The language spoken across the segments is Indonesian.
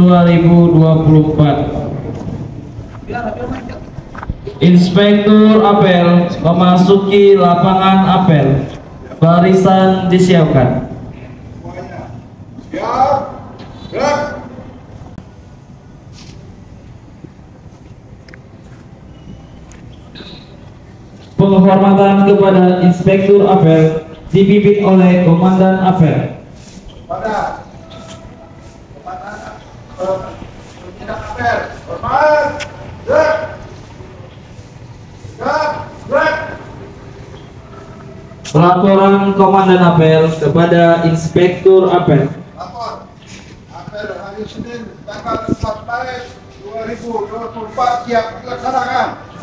2024. Inspektur apel memasuki lapangan apel. Barisan disiapkan. Siap, gerak. Penghormatan kepada Inspektur apel dipimpin oleh Komandan apel. Pada pimpinan apel, hormat, gerak. Gerak, gerak. Laporan Komandan apel kepada Inspektur apel. Lapor, apel hari Senin tanggal 4 Maret 2024 siap dilaksanakan.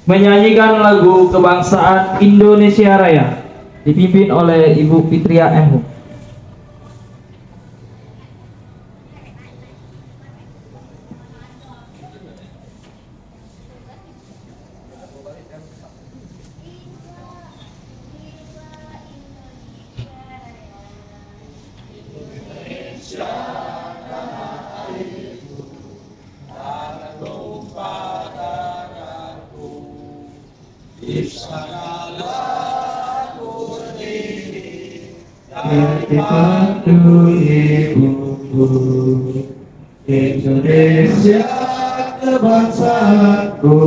Menyanyikan lagu kebangsaan Indonesia Raya dipimpin oleh Ibu Fitria Ehum. Padu ibuku Indonesia kebangsaanku,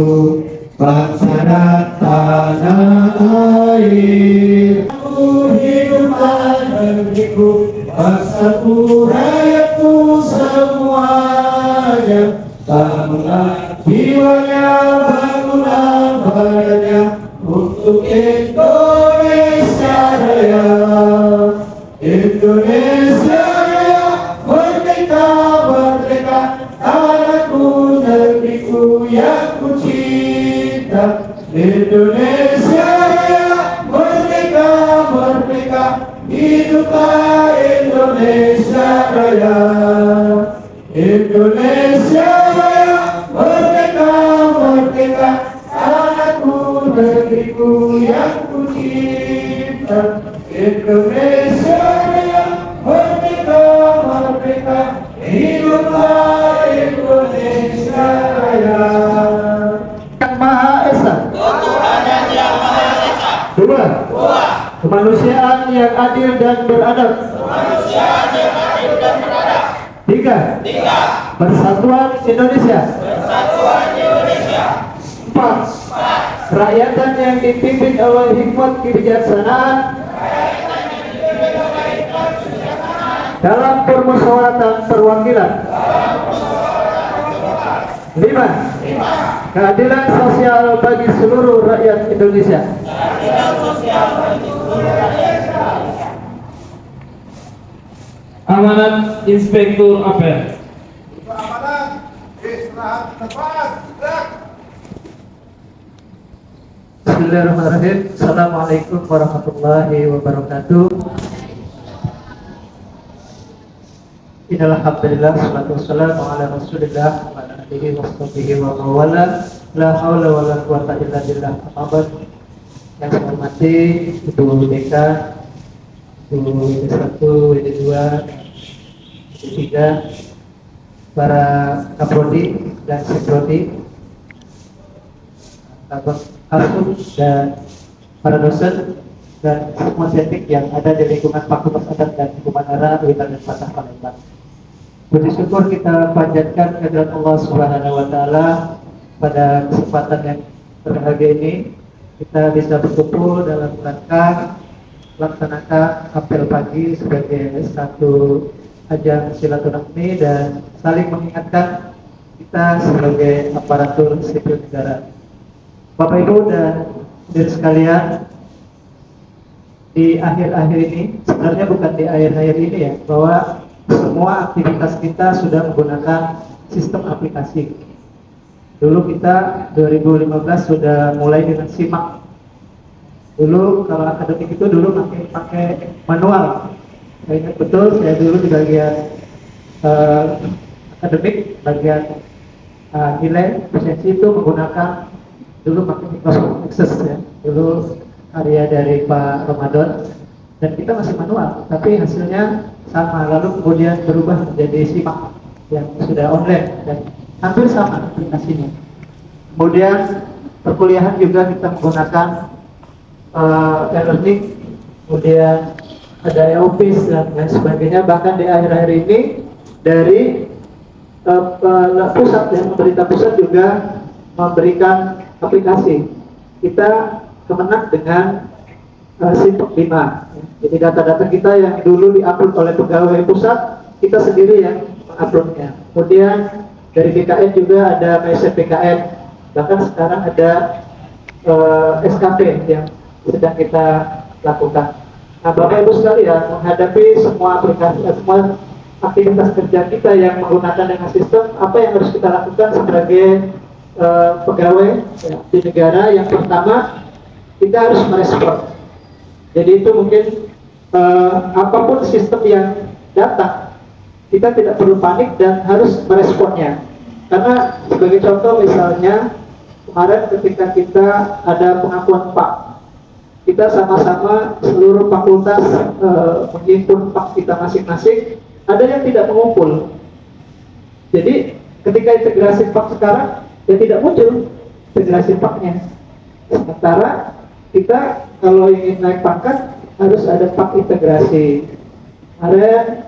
bangsa dan tanah air. Aku hidupkan negeriku, bangsaku, rakyatku semuanya. Bangunlah jiwanya, bangunlah badannya untuk Indonesia Raya. Indonesia Raya, merdeka, merdeka, tanahku, negeriku yang ku cinta. Indonesia Raya, merdeka, merdeka, hiduplah Indonesia Raya. Indonesia Raya, merdeka, merdeka, tanahku, negeriku yang ku cinta. Indonesia Raya, merdeka, merdeka, hiduplah Indonesia Raya. Yang Maha Esa. Tuhan yang Maha Esa. Dua. Dua. Kemanusiaan yang adil dan beradab. Kemanusiaan yang adil dan beradab. Tiga. Tiga. Persatuan Indonesia. Persatuan Indonesia. Empat. Kerakyatan yang dipimpin oleh hikmat kebijaksanaan dalam permusyawaratan perwakilan. Lima. Keadilan sosial bagi seluruh rakyat Indonesia. Keadilan sosial bagi seluruh rakyat Indonesia. Amanat Inspektur apel. Keamanan, istirahat tempat, gerak. Bismillahirrahmanirrahim. Assalamualaikum warahmatullahi wabarakatuh. Innalhamdulillah, salatu wassalamu ala rasulillah wa ala alihi wa sahbihi wa mawala. La hawla wa la quwata illa billah. Amin. Yang saya hormati Ibu Deka, Ibu WD1, WD2, WD3, para Kaprodi dan Seprodi, Kabak Asum dan para dosen dan semua teknik yang ada di lingkungan Fakultas Adat dan Hukum Adat Wilayah dan Fatah Palembang. Puji syukur kita panjatkan kehadirat Allah Subhanahu wa taala pada kesempatan yang berbahagia ini kita bisa berkumpul dalam rangka melaksanakan apel pagi sebagai satu ajang silaturahmi dan saling mengingatkan kita sebagai aparatur sipil negara. Bapak Ibu dan hadirin sekalian, di akhir-akhir ini, sebenarnya bukan di akhir-akhir ini ya, bahwa semua aktivitas kita sudah menggunakan sistem aplikasi. Dulu kita 2015 sudah mulai dengan simak. Dulu kalau akademik itu dulu pakai manual. Saya ingat betul, saya dulu di bagian akademik, bagian nilai presensi itu menggunakan dulu pakai Microsoft Access ya. Dulu karya dari Pak Ramadan. dan kita masih manual, tapi hasilnya sama, lalu kemudian berubah menjadi simak yang sudah online dan hampir sama aplikasinya. Kemudian perkuliahan juga kita menggunakan e-learning, kemudian ada e-office dan lain sebagainya. Bahkan di akhir-akhir ini dari pusat, yang pemerintah pusat juga memberikan aplikasi. Kita kemenang dengan Simpek 5. Jadi data-data kita yang dulu diupload oleh pegawai pusat, kita sendiri yang menguploadnya. Kemudian dari BKN juga ada PSPKN, bahkan sekarang ada SKP yang sedang kita lakukan. Nah, Bapak Ibu sekalian, menghadapi semua aplikasi, semua aktivitas kerja kita yang menggunakan dengan sistem, apa yang harus kita lakukan sebagai pegawai ya, di negara? Yang pertama, kita harus merespon. Jadi itu mungkin apapun sistem yang datang, kita tidak perlu panik dan harus meresponnya. Karena sebagai contoh misalnya kemarin ketika kita ada pengakuan PAK, kita sama-sama seluruh fakultas menghimpun PAK kita masing-masing, ada yang tidak mengumpul. Jadi ketika integrasi PAK sekarang, ya tidak muncul integrasi PAK-nya. Sementara kita kalau ingin naik pangkat harus ada PAK integrasi. Kemarin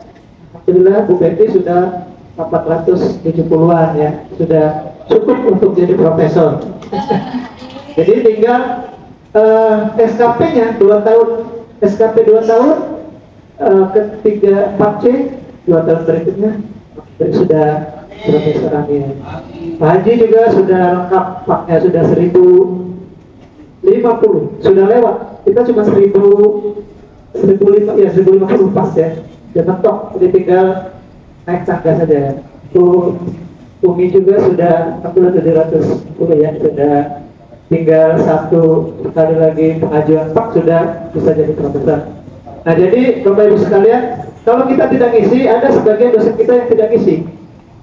alhamdulillah Bu Betty sudah 470-an ya, sudah cukup untuk jadi profesor. Jadi tinggal SKP-nya 2 tahun, SKP 2 tahun, ketiga 4C 2 tahun berikutnya sudah profesor. Amin. Pak Haji juga sudah lengkap PAK-nya, sudah 1050, sudah lewat. Kita cuma 1050 pas ya, sudah mentok, jadi tinggal naik tangga saja. Umi juga sudah 710 ya, sudah tinggal 1 kali lagi pengajuan PAK sudah bisa jadi profesor. Nah jadi Bapak Ibu sekalian, kalau kita tidak ngisi, ada sebagian dosen kita yang tidak ngisi.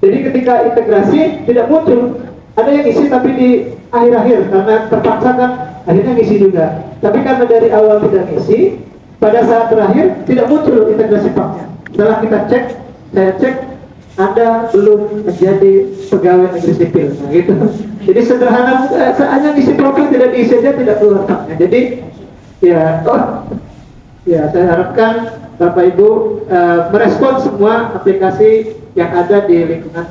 Jadi ketika integrasi tidak muncul, ada yang ngisi tapi di akhir-akhir karena terpaksa kan akhirnya ngisi juga. Tapi karena dari awal tidak ngisi, pada saat terakhir tidak muncul integrasi PAK-nya. Setelah kita cek, saya cek, Anda belum menjadi pegawai negeri sipil. Nah gitu. Jadi sederhana, hanya ngisi profil tidak diisi saja tidak keluar PAK-nya. Jadi ya, ya saya harapkan Bapak Ibu merespon semua aplikasi yang ada di lingkungan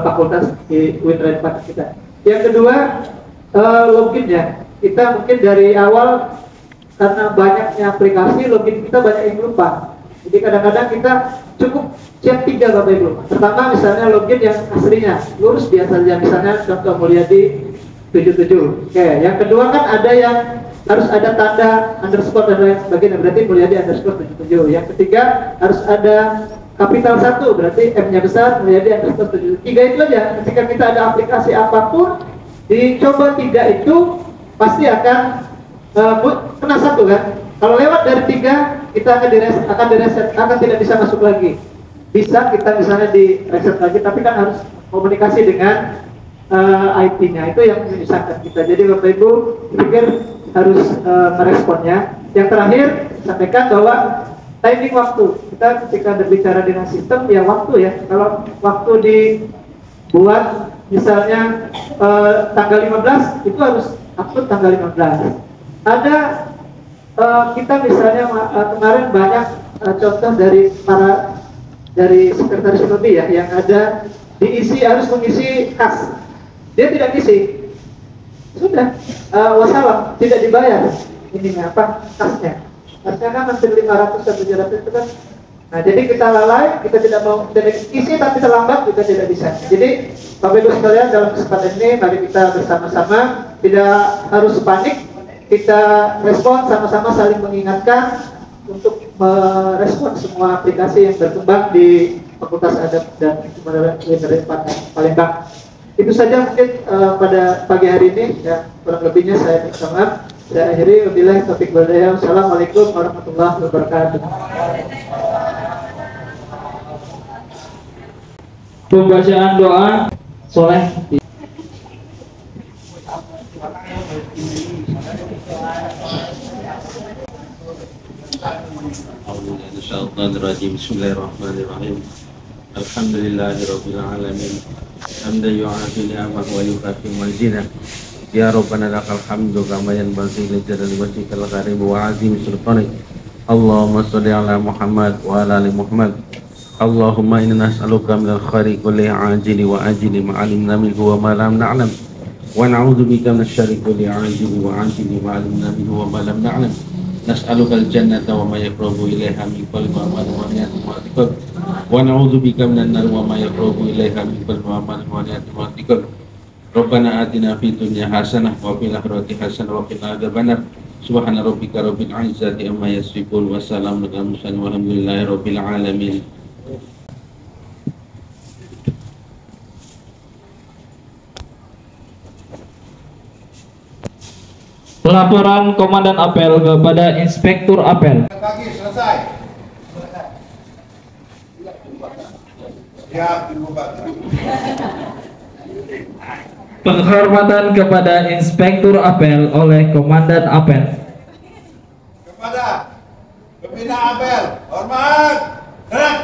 fakultas di WinRain kita. Yang kedua, login ya. Kita mungkin dari awal karena banyaknya aplikasi, login kita banyak yang lupa. Jadi kadang-kadang kita cukup siap 3 Bapak Ibu. Pertama misalnya login yang aslinya, lurus biasa saja, misalnya contoh Mulyadi 77. Oke, yang kedua kan ada yang harus ada tanda underscore dan lain sebagainya, berarti Mulyadi underscore 77. Yang ketiga harus ada kapital 1, berarti M-nya besar, Mulyadi underscore 77. 3 itu aja. Ketika kita ada aplikasi apapun, dicoba 3 itu pasti akan kena 1 kan. Kalau lewat dari 3, kita akan direset, akan tidak bisa masuk lagi. Bisa kita misalnya di reset lagi, tapi kan harus komunikasi dengan IT-nya, itu yang menyusahkan kita. Jadi Bapak Ibu pikir harus meresponnya. Yang terakhir sampaikan bahwa timing waktu, kita ketika berbicara dengan sistem ya waktu ya. Kalau waktu dibuat misalnya tanggal 15, itu harus upload tanggal 15. Ada kita misalnya kemarin banyak contoh dari sekretaris prodi ya, yang ada diisi, harus mengisi kas, dia tidak isi, sudah wassalam, tidak dibayar ininya apa kasnya. Kasnya kan hampir 500 atau 700 itu kan. Nah jadi kita lalai, kita tidak mau isi tapi terlambat, kita tidak bisa. Jadi Bapak Ibu sekalian, dalam kesempatan ini mari kita bersama-sama, tidak harus panik, kita respon sama-sama, saling mengingatkan untuk merespon semua aplikasi yang berkembang di Fakultas Adab dan Ilmu Palembang. Itu saja mungkin pada pagi hari ini, ya kurang lebihnya saya minta maaf. Saya akhiri, wabillahi taufiq wal hidayah. Assalamualaikum warahmatullahi wabarakatuh. Pembacaan doa soleh. Minasyaitonirrajim. Bismillahirrahmanirrahim. Alhamdulillahirabbil alamin. Hamdan yu'afi ni'amahu wa yukafi mazidah. Ya Rabbana lakal hamdu kama yanbaghi li jalali wajhikal karim wa 'azimi sultanik. Allahumma shalli ala Muhammad wa ala ali Muhammad. Allahumma inna nas'aluka minal khairi kulli ajili wa ajili ma 'alimna minhu wa ma lam na'lam. Wa na'udzu bika minasyarri kulli ajili wa ajili ma 'alimna minhu wa ma lam na'lam. Nas'alukal jannata wa ma yaqrabu ilaiha min qalbi amalin wa niyatin wa i'tiqad. Wa na'udzu bika minan nar wa ma yaqrabu ilaiha min qalbi amalin wa niyatin wa i'tiqad. Rabbana atina fid dunya hasanah wa fil akhirati hasanah wa qina adzabannar. Subhana rabbika rabbil izzati amma yasifun wa salamun alal mursalin walhamdulillahi rabbil alamin. Laporan Komandan Apel kepada Inspektur Apel. Pagi selesai. Siap dibubarkan. Penghormatan kepada Inspektur Apel oleh Komandan Apel. Kepada Pembina Apel, hormat. Gerak.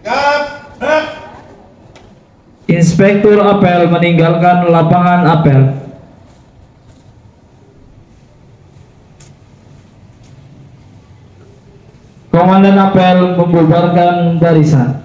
Tegap. Gerak. Inspektur Apel meninggalkan lapangan apel. Komandan Apel membubarkan barisan.